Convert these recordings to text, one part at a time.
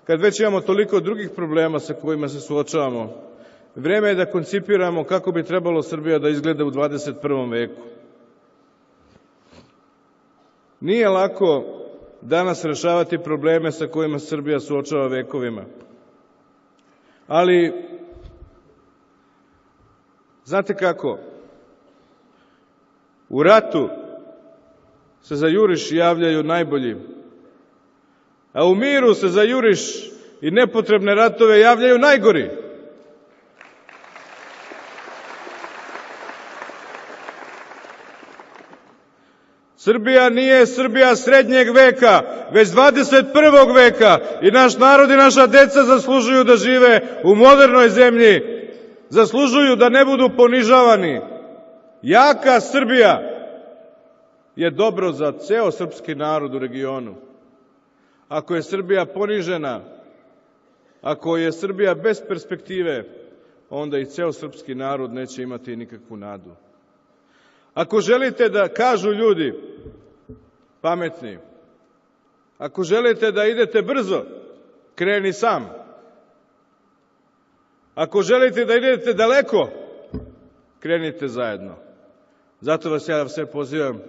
kad već imamo toliko drugih problema sa kojima se suočavamo, vreme je da koncipiramo kako bi trebalo Srbija da izgleda u 21. veku. Nije lako danas rešavati probleme sa kojima Srbija suočava vekovima. Ali, znate kako? U ratu se za juriš javljaju najbolji, a u miru se za juriš i nepotrebne ratove javljaju najgori. Srbija nije Srbija srednjeg veka, već 21. veka i naš narod i naša deca zaslužuju da žive u modernoj zemlji, zaslužuju da ne budu ponižavani. Jaka Srbija je dobro za ceo srpski narod u regionu. Ako je Srbija ponižena, ako je Srbija bez perspektive, onda i ceo srpski narod neće imati nikakvu nadu. Ako želite da kažu ljudi pametni, ako želite da idete brzo, kreni sam. Ako želite da idete daleko, krenite zajedno. Zato vas ja sve pozivam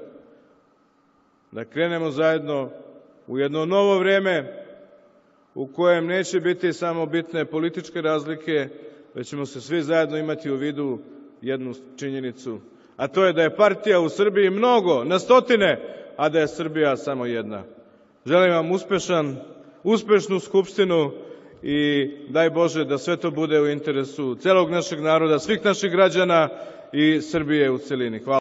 da krenemo zajedno u jedno novo vreme u kojem neće biti samo bitne političke razlike, već ćemo se svi zajedno imati u vidu jednu činjenicu, a to je da je partija u Srbiji mnogo, na stotine, a da je Srbija samo jedna. Želim vam uspešnu Skupštinu i daj Bože da sve to bude u interesu celog našeg naroda, svih naših građana i Srbije u celini. Hvala.